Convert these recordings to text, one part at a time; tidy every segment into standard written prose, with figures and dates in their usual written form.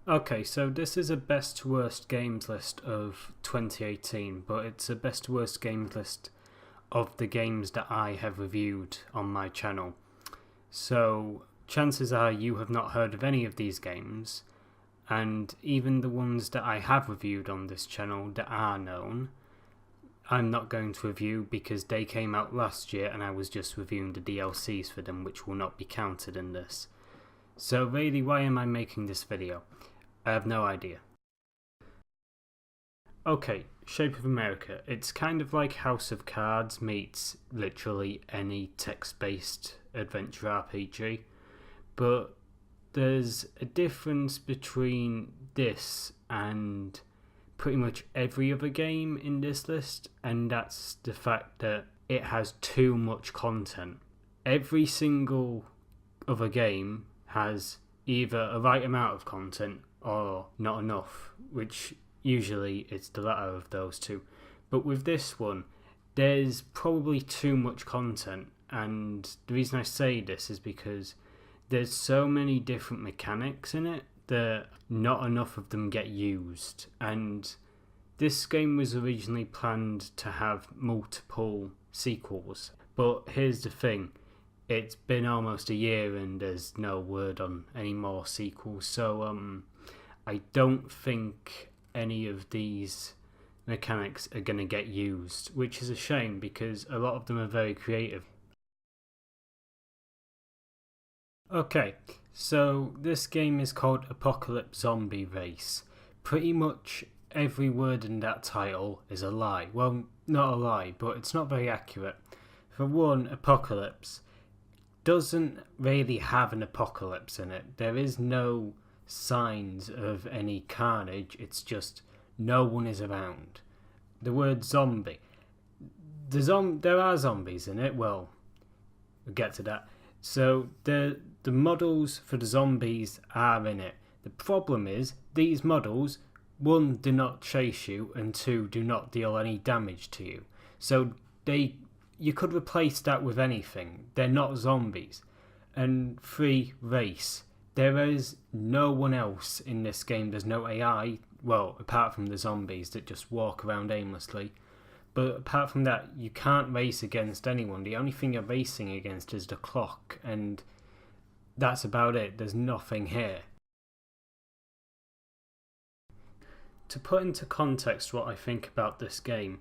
Okay, so this is a best to worst games list of 2018, but it's a best to worst games list of the games that I have reviewed on my channel. So chances are you have not heard of any of these games, and even the ones that I have reviewed on this channel that are known, I'm not going to review because they came out last year and I was just reviewing the DLCs for them, which will not be counted in this. So really, why am I making this video? I have no idea. Okay, Shape of America. It's kind of like House of Cards meets literally any text-based adventure RPG, but there's a difference between this and pretty much every other game in this list, and that's the fact that it has too much content. Every single other game has either a right amount of content or not enough, which usually it's the latter of those two. But with this one, there's probably too much content, and the reason I say this is because there's so many different mechanics in it that not enough of them get used. And this game was originally planned to have multiple sequels, but here's the thing, it's been almost a year and there's no word on any more sequels, so I don't think any of these mechanics are going to get used, which is a shame because a lot of them are very creative. Okay, so this game is called Apocalypse Zombie Race. Pretty much every word in that title is a lie. Well, not a lie, but it's not very accurate. For one, Apocalypse doesn't really have an apocalypse in it. There is no signs of any carnage, it's just no one is around. The word zombie. There are zombies in it, well, we'll get to that. So the models for the zombies are in it. The problem is, these models, one, do not chase you, and two, do not deal any damage to you. So you could replace that with anything. They're not zombies. And three, race. There is no one else in this game. There's no AI, well, apart from the zombies that just walk around aimlessly. But apart from that, you can't race against anyone. The only thing you're racing against is the clock, and that's about it. There's nothing here. To put into context what I think about this game,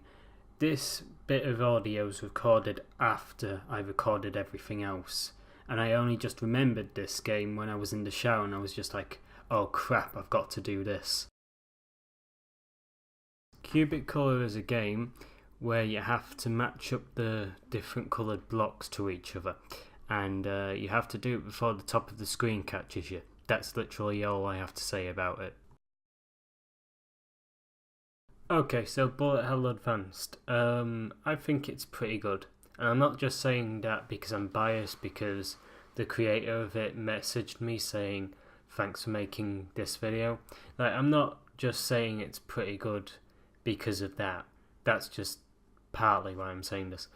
this bit of audio was recorded after I recorded everything else, and I only just remembered this game when I was in the shower and I was just like, oh crap, I've got to do this. Cubic Color is a game where you have to match up the different coloured blocks to each other, and you have to do it before the top of the screen catches you. That's literally all I have to say about it. Okay, so Bullet Hell Advanced. I think it's pretty good. And I'm not just saying that because I'm biased, because the creator of it messaged me saying, thanks for making this video. Like, I'm not just saying it's pretty good because of that. That's just partly why I'm saying this.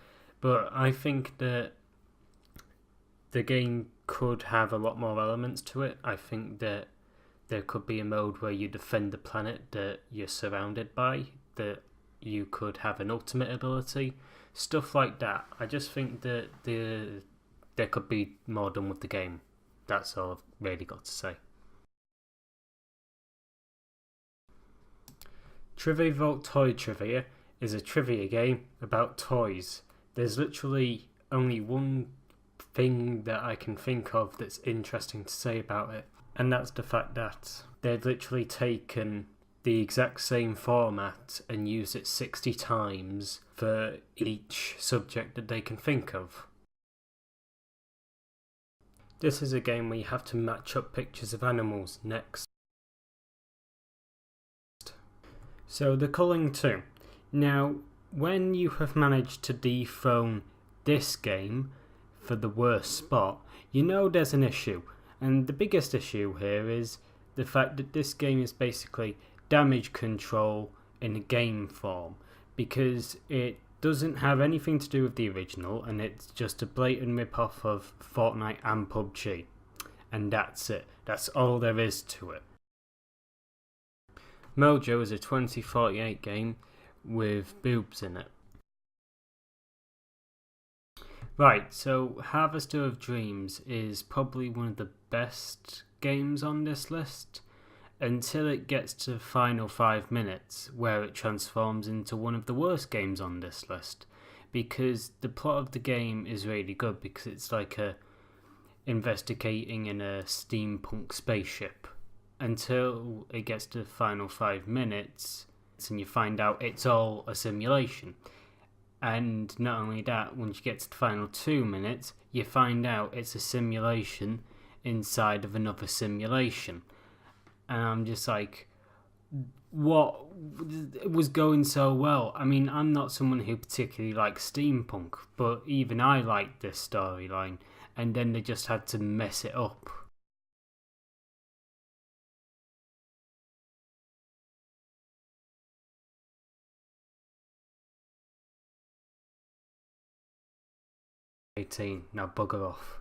But I think that the game could have a lot more elements to it. I think that there could be a mode where you defend the planet that you're surrounded by, that you could have an ultimate ability, stuff like that. I just think that there could be more done with the game. That's all I've really got to say. Trivia Vault Toy Trivia is a trivia game about toys. There's literally only one thing that I can think of that's interesting to say about it, and that's the fact that they've literally taken the exact same format and used it 60 times for each subject that they can think of. This is a game where you have to match up pictures of animals next. So the Culling 2. Now, when you have managed to dethrone this game for the worst spot, you know there's an issue. And the biggest issue here is the fact that this game is basically damage control in a game form, because it doesn't have anything to do with the original and it's just a blatant rip-off of Fortnite and PUBG. And that's it. That's all there is to it. Mojo is a 2048 game with boobs in it. Right, so Harvester of Dreams is probably one of the best games on this list until it gets to the final 5 minutes, where it transforms into one of the worst games on this list. Because the plot of the game is really good, because it's like investigating in a steampunk spaceship. Until it gets to the final 5 minutes, and you find out it's all a simulation. And not only that, once you get to the final 2 minutes, you find out it's a simulation inside of another simulation. And I'm just like, what? It was going so well. I mean, I'm not someone who particularly likes steampunk, but even I liked this storyline. And then they just had to mess it up. Now bugger off.